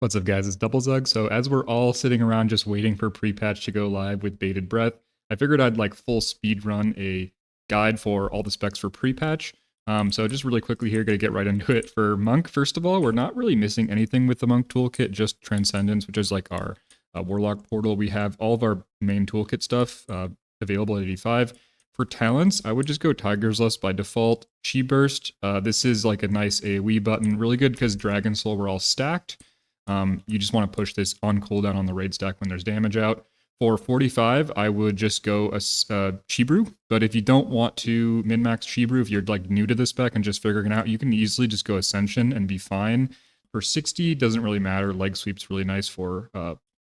What's up, guys? It's Double Zug. So as we're all sitting around just waiting for Prepatch to go live with bated breath, I figured I'd like full speed run a guide for all the specs for Prepatch. So just really quickly here, gonna get right into it. For Monk, first of all, we're not really missing anything with the Monk toolkit, just Transcendence, which is like our Warlock portal. We have all of our main toolkit stuff available at 85. For talents, I would just go Tiger's Lust by default. Chi Burst, this is like a nice AoE button, really good because Dragon Soul we're all stacked. You just want to push this on cooldown on the raid stack when there's damage out. For 45, I would just go a Chibru. But if you don't want to min-max Chibru, if you're like new to the spec and just figuring it out, you can easily just go Ascension and be fine. For 60, doesn't really matter. Leg sweep's really nice for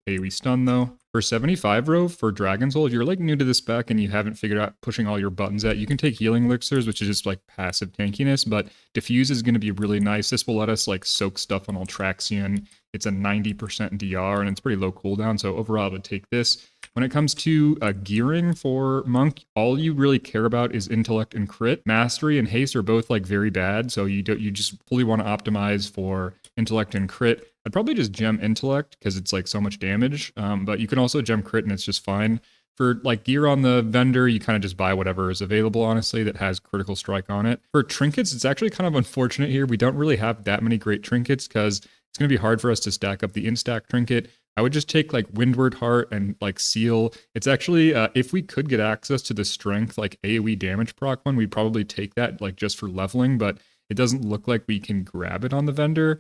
AoE stun though. For 75 row, for Dragon Soul, if you're like new to the spec and you haven't figured out pushing all your buttons yet, you can take Healing Elixirs, which is just like passive tankiness, but Diffuse is going to be really nice. This will let us like soak stuff on Ultraxion. It's a 90% DR and it's pretty low cooldown, so overall I would take this. When it comes to gearing for Monk, all you really care about is Intellect and Crit. Mastery and Haste are both like very bad, so you just fully want to optimize for Intellect and Crit. I'd probably just gem Intellect because it's like so much damage, but you can also gem Crit and it's just fine. For like gear on the vendor, you kind of just buy whatever is available, honestly, that has critical strike on it. For trinkets, it's actually kind of unfortunate here. We don't really have that many great trinkets because it's going to be hard for us to stack up the instack trinket. I would just take like Windward Heart and like Seal. It's actually, if we could get access to the strength, like AoE damage proc one, we'd probably take that like just for leveling, but it doesn't look like we can grab it on the vendor.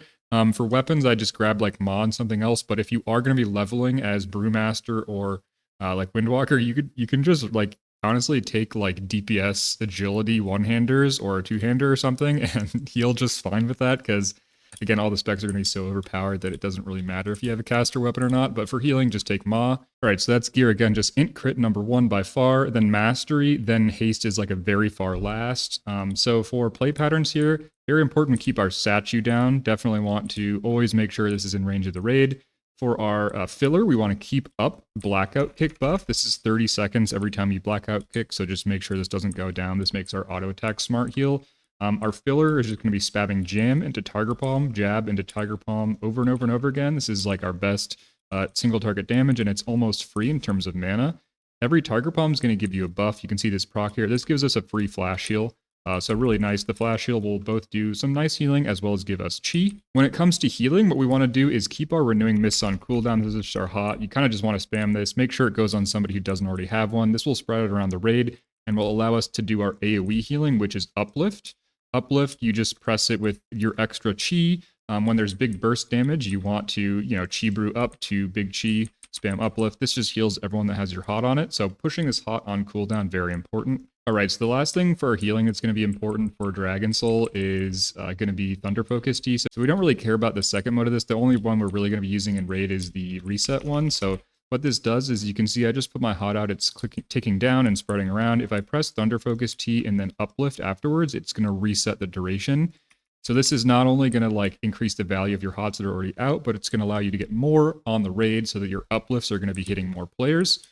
For weapons, I just grab like Maw and something else, but if you are going to be leveling as Brewmaster or like Windwalker, you can just like honestly take like DPS agility one-handers or a two-hander or something and heal just fine with that because again, all the specs are going to be so overpowered that it doesn't really matter if you have a caster weapon or not, but for healing, just take Maw. All right, so that's gear again, just int crit number 1 by far, then mastery, then haste is like a very far last. So for play patterns here, very important to keep our statue down. Definitely want to always make sure this is in range of the raid. For our filler, we want to keep up blackout kick buff. This is 30 seconds every time you blackout kick, so just make sure this doesn't go down. This makes our auto attack smart heal. Our filler is just going to be spamming jam into Tiger Palm, jab into Tiger Palm over and over and over again. This is like our best single target damage, and it's almost free in terms of mana. Every Tiger Palm is going to give you a buff. You can see this proc here. This gives us a free flash heal. So really nice. The flash heal will both do some nice healing as well as give us chi. When it comes to healing, what we want to do is keep our renewing mists on cooldown. This is our hot. You kind of just want to spam this. Make sure it goes on somebody who doesn't already have one. This will spread it around the raid and will allow us to do our AoE healing, which is uplift. Uplift, you just press it with your extra chi. When there's big burst damage, you want to, chi brew up to big chi, spam uplift. This just heals everyone that has your hot on it. So pushing this hot on cooldown, very important. All right, so the last thing for healing that's going to be important for Dragon Soul is going to be Thunder Focus Tea. So we don't really care about the second mode of this. The only one we're really going to be using in raid is the reset one. So what this does is you can see I just put my hot out, it's ticking down and spreading around. If I press Thunder Focus Tea and then uplift afterwards, it's going to reset the duration. So this is not only going to like increase the value of your hots that are already out, but it's going to allow you to get more on the raid so that your uplifts are going to be hitting more players.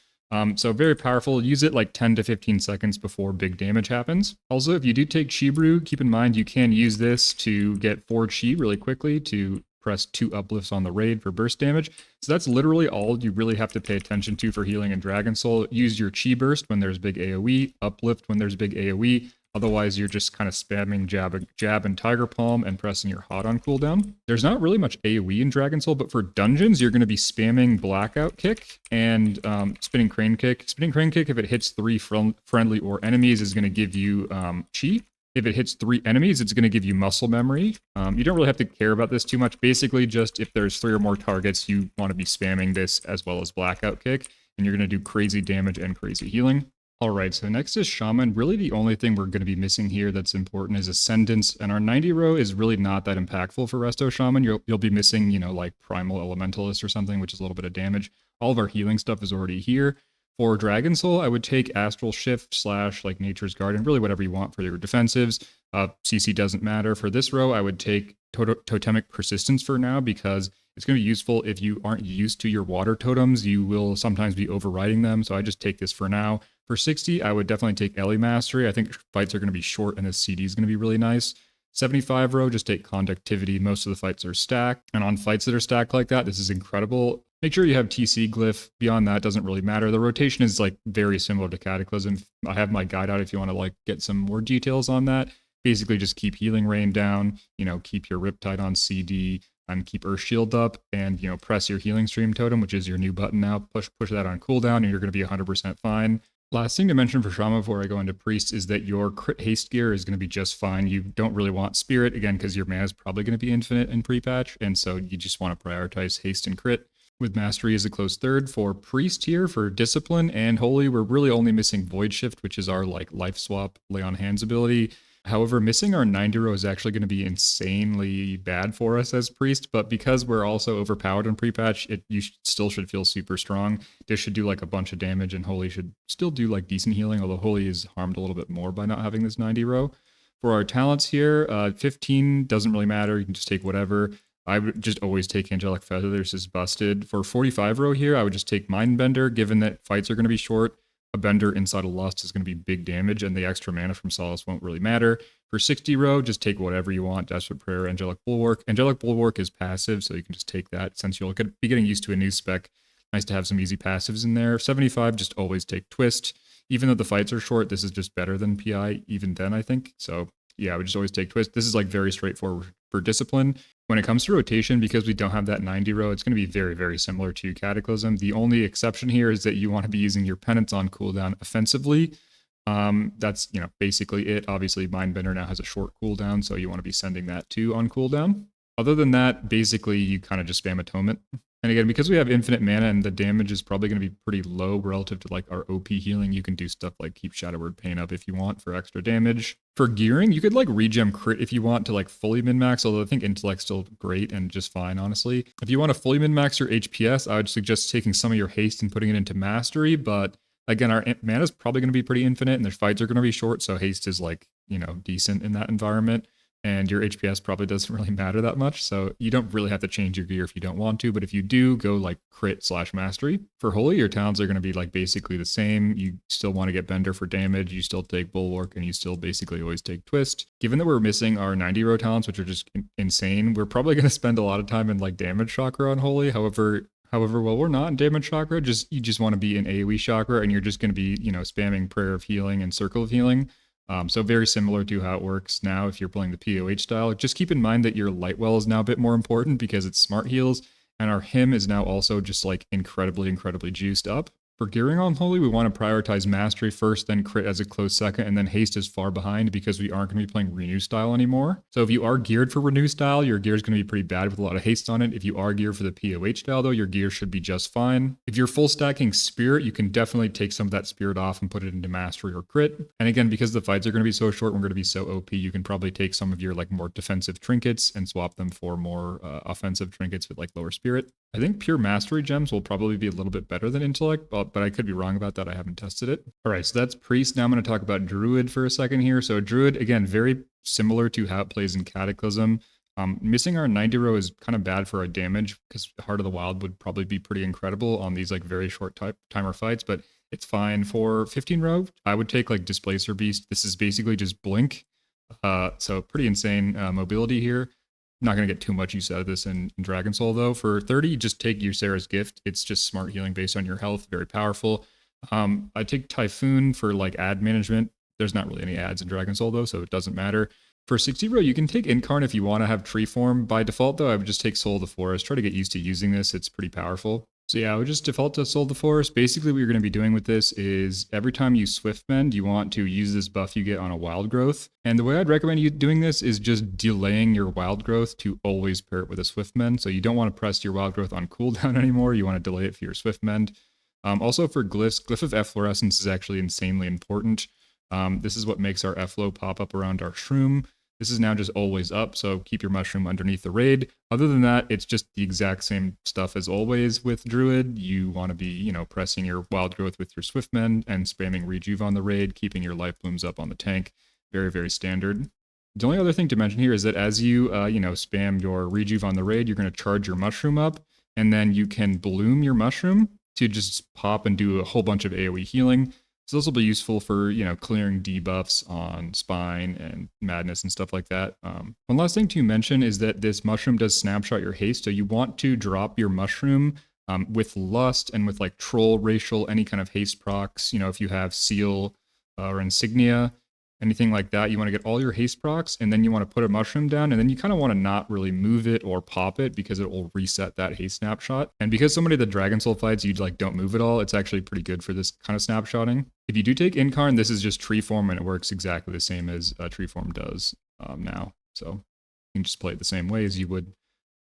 So very powerful. Use it like 10 to 15 seconds before big damage happens. Also, if you do take Chi Brew, keep in mind you can use this to get 4 Chi really quickly to press 2 uplifts on the raid for burst damage. So that's literally all you really have to pay attention to for healing in Dragon Soul. Use your Chi Burst when there's big AoE, uplift when there's big AoE. Otherwise, you're just kind of spamming jab and Tiger Palm and pressing your hot on cooldown. There's not really much AoE in Dragon Soul, but for dungeons, you're going to be spamming Blackout Kick and Spinning Crane Kick. Spinning Crane Kick, if it hits 3 friendly or enemies, is going to give you Chi. If it hits 3 enemies, it's going to give you muscle memory. You don't really have to care about this too much. Basically, just if there's 3 or more targets, you want to be spamming this as well as Blackout Kick, and you're going to do crazy damage and crazy healing. All right, so next is Shaman. Really the only thing we're going to be missing here that's important is Ascendance, and our 90 row is really not that impactful for Resto Shaman. You'll be missing, like Primal Elementalist or something, which is a little bit of damage. All of our healing stuff is already here. For Dragon Soul, I would take Astral Shift / like Nature's Garden, really whatever you want for your defensives. CC doesn't matter. For this row, I would take Totemic Persistence for now because it's going to be useful if you aren't used to your water totems. You will sometimes be overriding them, so I just take this for now. For 60, I would definitely take Ellie Mastery. I think fights are going to be short, and this CD is going to be really nice. 75 row, just take conductivity. Most of the fights are stacked. And on fights that are stacked like that, this is incredible. Make sure you have TC glyph. Beyond that, doesn't really matter. The rotation is like very similar to Cataclysm. I have my guide out if you want to like get some more details on that. Basically, just keep Healing Rain down, keep your Riptide on CD, and keep Earth Shield up, and press your Healing Stream Totem, which is your new button now. Push that on cooldown, and you're going to be 100% fine. Last thing to mention for Shaman before I go into Priest is that your crit haste gear is going to be just fine. You don't really want Spirit, again, because your mana is probably going to be infinite in Prepatch, and so you just want to prioritize haste and crit. With Mastery as a close third. For Priest here, for Discipline and Holy, we're really only missing Void Shift, which is our like life swap lay on hands ability. However, missing our 90 row is actually going to be insanely bad for us as Priest, but because we're also overpowered in Prepatch, you still should feel super strong. This should do like a bunch of damage, and Holy should still do like decent healing, although Holy is harmed a little bit more by not having this 90 row. For our talents here, 15 doesn't really matter. You can just take whatever. I would just always take Angelic Feather. This is busted. For 45 row here, I would just take Mindbender, given that fights are going to be short. A Bender inside of Lust is going to be big damage, and the extra mana from Solace won't really matter. For 60 row, just take whatever you want. Desperate Prayer, Angelic Bulwark. Angelic Bulwark is passive, so you can just take that since you'll be getting used to a new spec. Nice to have some easy passives in there. 75, just always take Twist. Even though the fights are short, this is just better than PI, even then, I think. So yeah, I would just always take Twist. This is like very straightforward for Discipline. When it comes to rotation, because we don't have that 90 row, it's going to be very, very similar to Cataclysm. The only exception here is that you want to be using your Penance on cooldown offensively. That's, basically it. Obviously, Mindbender now has a short cooldown, so you want to be sending that too on cooldown. Other than that, basically, you kind of just spam Atonement. And again, because we have infinite mana and the damage is probably going to be pretty low relative to like our OP healing, you can do stuff like keep Shadow Word Pain up if you want for extra damage. For gearing, you could like regem crit if you want to like fully min-max, although I think Intellect's still great and just fine, honestly. If you want to fully min-max your HPS, I would suggest taking some of your haste and putting it into Mastery, but again, our mana is probably going to be pretty infinite and their fights are going to be short, so haste is like, decent in that environment. And your HPS probably doesn't really matter that much, so you don't really have to change your gear if you don't want to, but if you do, go like crit/mastery. For Holy, your talents are going to be like basically the same. You still want to get Bender for damage, you still take Bulwark, and you still basically always take Twist. Given that we're missing our 90 row talents, which are just insane, we're probably going to spend a lot of time in like Damage Chakra on Holy. However, while we're not in Damage Chakra, you just want to be in AoE Chakra, and you're just going to be, spamming Prayer of Healing and Circle of Healing. So very similar to how it works now if you're playing the POH style. Just keep in mind that your Lightwell is now a bit more important because it's smart heals, and our Hymn is now also just like incredibly, incredibly juiced up. For gearing on Holy, we want to prioritize Mastery first, then Crit as a close second, and then Haste is far behind because we aren't going to be playing Renew style anymore. So if you are geared for Renew style, your gear is going to be pretty bad with a lot of Haste on it. If you are geared for the POH style, though, your gear should be just fine. If you're full stacking Spirit, you can definitely take some of that Spirit off and put it into Mastery or Crit. And again, because the fights are going to be so short, we're going to be so OP, you can probably take some of your like more defensive trinkets and swap them for more offensive trinkets with like lower Spirit. I think pure Mastery gems will probably be a little bit better than Intellect, but I could be wrong about that. I haven't tested it. All right, so that's Priest. Now I'm going to talk about Druid for a second here. So Druid, again, very similar to how it plays in Cataclysm. Missing our 90 row is kind of bad for our damage because Heart of the Wild would probably be pretty incredible on these like very short timer fights, but it's fine. For 15 row, I would take like Displacer Beast. This is basically just Blink. So pretty insane mobility here. Not going to get too much use out of this in Dragon Soul, though. For 30, just take Ysera's Gift. It's just smart healing based on your health. Very powerful. I take Typhoon for like ad management. There's not really any ads in Dragon Soul, though, so it doesn't matter. For 60 row, you can take Incarn if you want to have Tree Form. By default, though, I would just take Soul of the Forest. Try to get used to using this. It's pretty powerful. So yeah, I would just default to Soul of the Forest. Basically, what you're going to be doing with this is every time you Swift Bend, you want to use this buff you get on a Wild Growth. And the way I'd recommend you doing this is just delaying your Wild Growth to always pair it with a Swift Bend. So you don't want to press your Wild Growth on cooldown anymore. You want to delay it for your Swift Bend. Also for Glyphs, Glyph of Efflorescence is actually insanely important. This is what makes our Efflo pop up around our Shroom. This is now just always up, so keep your mushroom underneath the raid. Other than that, it's just the exact same stuff as always with Druid. You want to be, pressing your Wild Growth with your Swiftmend and spamming Rejuve on the raid, keeping your Life Blooms up on the tank. Very, very standard. The only other thing to mention here is that as you, spam your Rejuve on the raid, you're going to charge your mushroom up, and then you can bloom your mushroom to just pop and do a whole bunch of AoE healing. So this will be useful for, clearing debuffs on Spine and Madness and stuff like that. One last thing to mention is that this mushroom does snapshot your haste. So you want to drop your mushroom with Lust and with like Troll, Racial, any kind of haste procs. If you have Seal or Insignia, anything like that, you want to get all your haste procs, and then you want to put a mushroom down, and then you kind of want to not really move it or pop it because it will reset that haste snapshot. And because so many of the Dragon Soul fights you like don't move at all, it's actually pretty good for this kind of snapshotting. If you do take Incarn, this is just Tree Form, and it works exactly the same as Tree Form does now. So you can just play it the same way as you would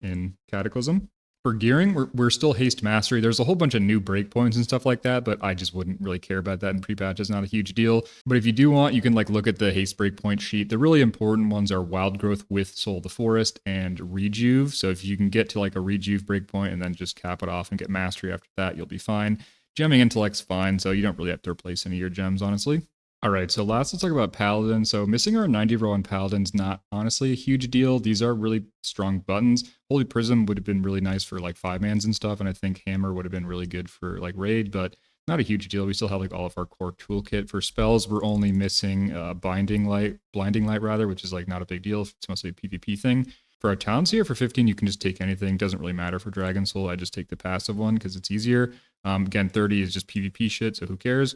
in Cataclysm. For gearing, we're still haste mastery. There's a whole bunch of new breakpoints and stuff like that, but I just wouldn't really care about that in pre-patch. It's not a huge deal. But if you do want, you can like look at the haste breakpoint sheet. The really important ones are Wild Growth with Soul of the Forest and Rejuve. So if you can get to like a Rejuve breakpoint and then just cap it off and get mastery after that, you'll be fine. Gemming Intellect's fine, so you don't really have to replace any of your gems, honestly. All right, so last let's talk about Paladin. So missing our 90 row on Paladin's not honestly a huge deal. These are really strong buttons. Holy Prism would have been really nice for like 5-mans and stuff, and I think Hammer would have been really good for like raid, but not a huge deal. We still have like all of our core toolkit. For spells, we're only missing Blinding Light rather, which is like not a big deal. It's mostly a PvP thing. For our talents here, for 15, you can just take anything. Doesn't really matter for Dragon Soul. I just take the passive one because it's easier. Again, 30 is just PvP shit, so who cares?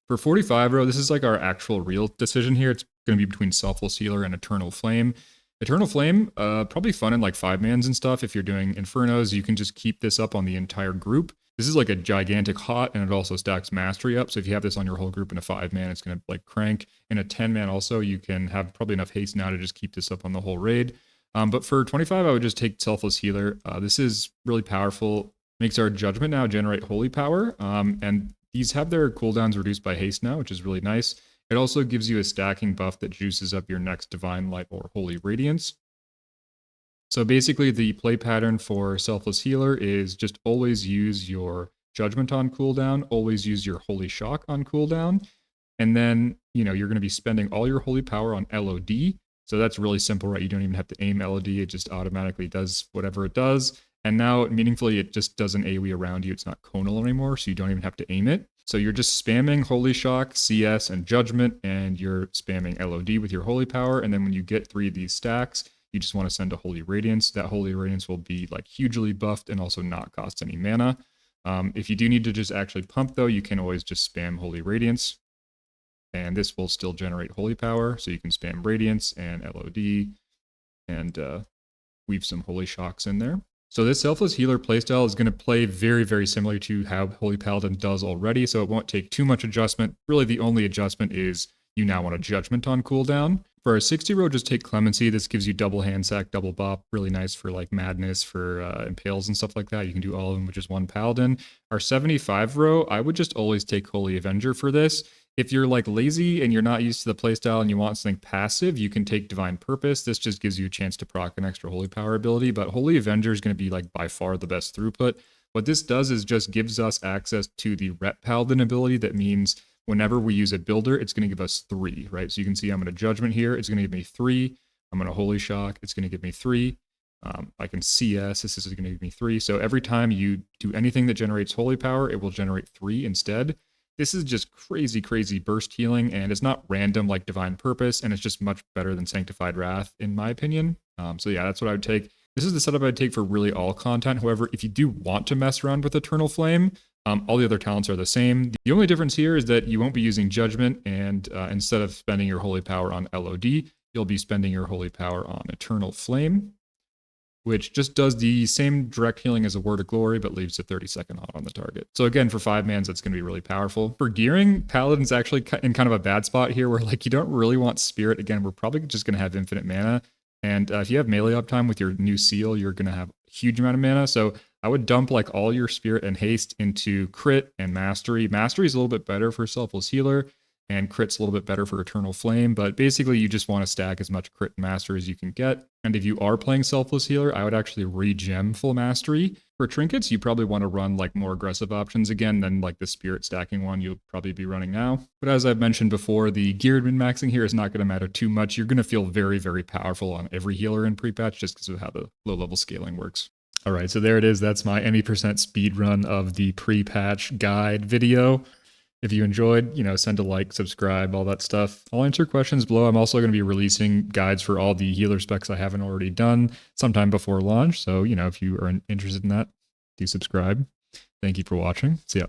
For 45 row, this is like our actual real decision here. It's going to be between Selfless Healer and Eternal Flame. Eternal Flame, probably fun in like 5-mans and stuff. If you're doing Infernos, you can just keep this up on the entire group. This is like a gigantic hot, and it also stacks Mastery up. So if you have this on your whole group in a 5-man, it's going to like crank. In a 10-man also, you can have probably enough haste now to just keep this up on the whole raid. But for 25, I would just take Selfless Healer. This is really powerful. Makes our Judgment now generate Holy Power. And these have their cooldowns reduced by haste now, which is really nice. It also gives you a stacking buff that juices up your next Divine Light or Holy Radiance. So basically the play pattern for Selfless Healer is just always use your Judgment on cooldown, always use your Holy Shock on cooldown, and then, you're going to be spending all your Holy Power on LOD. So that's really simple, right? You don't even have to aim LOD. It just automatically does whatever it does. And now, meaningfully, it just does an AoE around you. It's not conal anymore, so you don't even have to aim it. So you're just spamming Holy Shock, CS, and Judgment, and you're spamming LOD with your Holy Power. And then when you get 3 of these stacks, you just want to send a Holy Radiance. That Holy Radiance will be like hugely buffed and also not cost any mana. If you do need to just actually pump, though, you can always just spam Holy Radiance. And this will still generate Holy Power, so you can spam Radiance and LOD and weave some Holy Shocks in there. So this Selfless Healer playstyle is going to play very, very similar to how Holy Paladin does already, so it won't take too much adjustment. Really, the only adjustment is you now want a Judgment on cooldown. For a 60 row, just take Clemency. This gives you double hand sack, double bop. Really nice for like Madness, for Impales and stuff like that. You can do all of them with just one Paladin. Our 75 row, I would just always take Holy Avenger for this. If you're like lazy and you're not used to the playstyle and you want something passive, you can take Divine Purpose. This just gives you a chance to proc an extra Holy Power ability, but Holy Avenger is going to be like by far the best throughput. What this does is just gives us access to the Rep Paladin ability. That means whenever we use a builder, it's going to give us 3, right? So you can see I'm going to Judgment here. It's going to give me 3. I'm going to Holy Shock. It's going to give me 3. I can CS. This is going to give me 3. So every time you do anything that generates Holy Power, it will generate 3 instead. This is just crazy, crazy burst healing, and it's not random like Divine Purpose, and it's just much better than Sanctified Wrath, in my opinion. So yeah, that's what I would take. This is the setup I'd take for really all content. However, if you do want to mess around with Eternal Flame, all the other talents are the same. The only difference here is that you won't be using Judgment, and instead of spending your Holy Power on LOD, you'll be spending your Holy Power on Eternal Flame, which just does the same direct healing as a Word of Glory, but leaves a 30-second hot on the target. So again, for 5-mans, that's going to be really powerful. For gearing, Paladin's actually in kind of a bad spot here, where like you don't really want Spirit. Again, we're probably just going to have infinite mana. And if you have melee uptime with your new seal, you're going to have a huge amount of mana. So I would dump like all your Spirit and Haste into Crit and Mastery. Mastery is a little bit better for Selfless Healer, and Crit's a little bit better for Eternal Flame, but basically you just want to stack as much Crit and Master as you can get. And if you are playing Selfless Healer, I would actually re-gem full Mastery. For Trinkets, you probably want to run like more aggressive options again than like the Spirit stacking one you'll probably be running now. But as I've mentioned before, the geared min-maxing here is not going to matter too much. You're going to feel very, very powerful on every healer in pre-patch just because of how the low-level scaling works. All right, so there it is. That's my any % speed run of the pre-patch guide video. If you enjoyed, send a like, subscribe, all that stuff. I'll answer questions below. I'm also going to be releasing guides for all the healer specs I haven't already done sometime before launch. So, if you are interested in that, do subscribe. Thank you for watching. See ya.